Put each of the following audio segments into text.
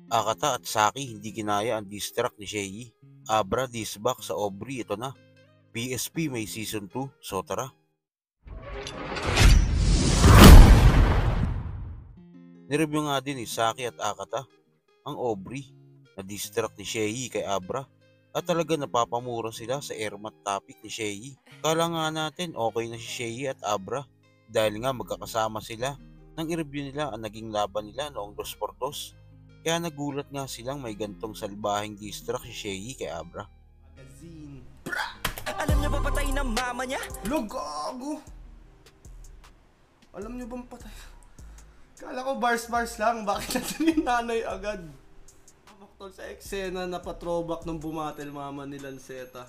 Akata at Saki hindi kinaya ang diss track ni Shay. Abra diss back sa Aubrey, ito na. PSP may season 2, so tara. Nireview nga din ni Saki at Akata ang Aubrey na diss track ni Shay kay Abra. At talaga napapamura sila sa airmat topic ni Shay. Kala nga natin okay na si Shay at Abra dahil nga magkakasama sila nang i-review nila ang naging laban nila noong 2-2. Kaya nagulat nga silang may gantong salbahing diss track si Shay kay Abra. Magazine. Alam niyo ba patay ng mama niya? Gago! Alam niyo bang patay? Kala ko bars lang, bakit natin yung nanay agad? Tol, sa eksena na patrobak ng bumatel mama ni Lanceta.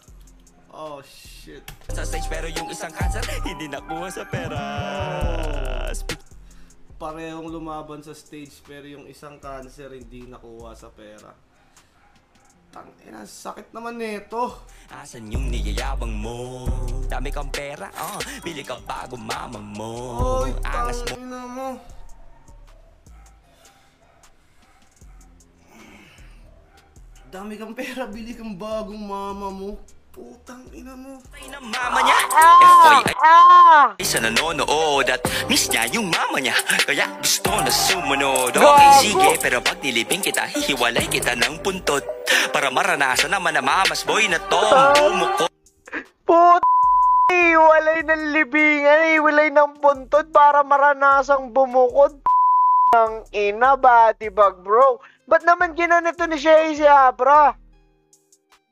Oh shit. Sa stage pero yung isang cancer hindi nakuha sa pera. Parehong lumaban sa stage pero yung isang cancer hindi nakuha sa pera. Tangina, sakit naman nito. Asan yung niyayabang mo? Dami kang pera, bili ka bago mama mo. Oy, Angas mo. tangina mo. Dami kang pera, bili kang bagong mama mo. Putang ina mo. Patay ng mama niya. FYI sa nanonood at miss niya yung mama niya. Kaya gusto na sumunod. Okay, sige, pero pag nilibing kita, hihiwalay kita ng puntot. Para maranasan naman na mamas boy na tombo mo. Iwalay ng libingan, iwalay ng puntod para maranasang bumukod. Ang ina ba, diba bro? Ba't naman ginanito ni Shay si Abra?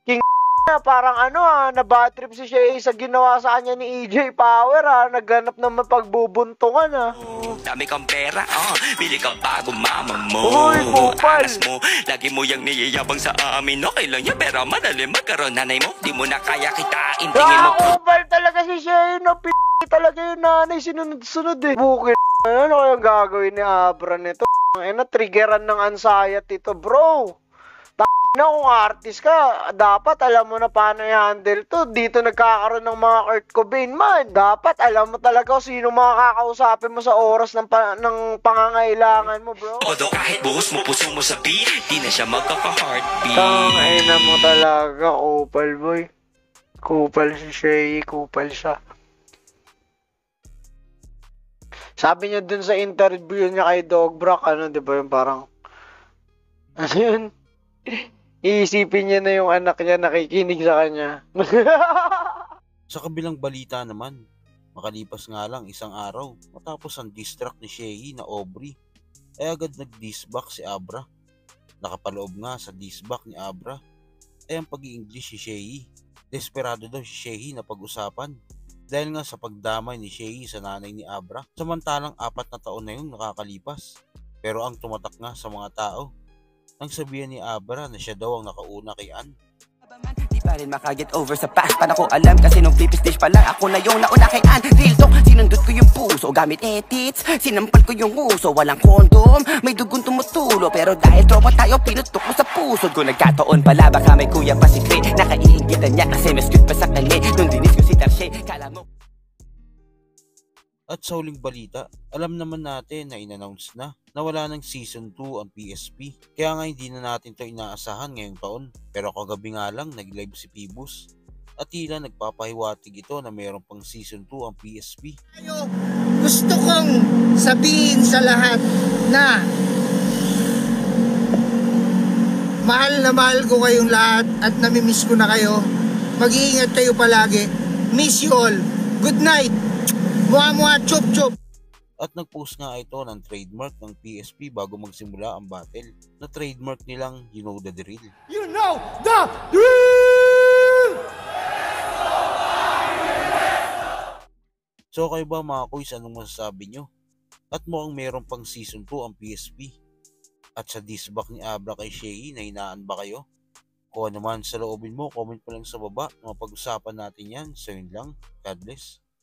King na parang na bad trip si Shay sa ginawa sa kanya ni EJ Power naghanap ng mapagbubuntungan Dami kang pera, bili kang bago mama mo. Uy, kupal! Angas mo, lagi mo yung niyayabang sa amin. Okay lang yan, pero madali magkaroon nanay mo. Di mo na kaya kitain, tingin mo. Kupal talaga si Shay, no? Talaga yung nanay, sinunod-sunod Bukid. Ano kayang gagawin ni Abra nito? Triggeran ng anxiety to, bro. Na kung artist ka, dapat alam mo na paano i-handle to. Dito nagkakaroon ng mga Kurt Cobain man. Dapat alam mo talaga kung sino mga kakausapin mo sa oras ng pangangailangan mo, bro. Although kahit buhos mo puso mo sa beat, di na siya magkaka-heartbeat. Tangina mo talaga, kupal boy. Kupal si Shay, kupal siya. Sabi niya dun sa interview niya kay Dogbrock, di ba yung parang, yun? Iisipin niya na yung anak niya nakikinig sa kanya. Sa kabilang balita naman, makalipas nga lang isang araw matapos ang diss track ni Shay na Aubrey, ay agad nag-diss back si Abra. Nakapaloob nga sa diss back ni Abra ay ang pag-i-English si Shay. Desperado daw si Shay na pag-usapan dahil nga sa pagdamay ni Shay sa nanay ni Abra. Samantalang 4 na taon na yung nakakalipas. Pero ang tumatak nga sa mga tao nang sabihan ni Abra na siya daw ang nakauna kay Ann. Di pa rin makaget over sa past. Paano ko alam kasi nung flip stage pa lang ako na yung nauna kay Ann. Real talk, sinundot ko yung puso gamit edits. Sinampal ko yung uso, walang kondom. May dugong tumutulo pero dahil tropa tayo pinutok ko sa puso. Kung nagkataon pala baka may kuya pa si Craig. Nakaiingitan niya kasi mas cute pa sa kanya. Nung dinis ko si Tarshay, kala mo. At sa huling balita, alam naman natin na in-announce na wala ng Season 2 ang PSP. Kaya nga hindi na natin to inaasahan ngayong taon. Pero kagabi nga lang nag-live si Phoebus at tila nagpapahiwatig ito na mayroon pang Season 2 ang PSP. Gusto kong sabihin sa lahat na mahal ko kayong lahat at namimiss ko na kayo. Mag-iingat kayo palagi. Miss you all. Good night. Mua chup chup. At nag-post nga ito ng trademark ng PSP bago magsimula ang battle. Na trademark nilang You Know the Drill. You know the drill! So kayo ba mga kuys, anong masasabi nyo? At mukhang meron pang Season 2 ang PSP. At sa diss back ni Abra kay Shay, nahinaan ba kayo? Kung ano man sa loobin mo, comment mo lang sa baba. Mapag-usapan natin yan. So yun lang. God bless.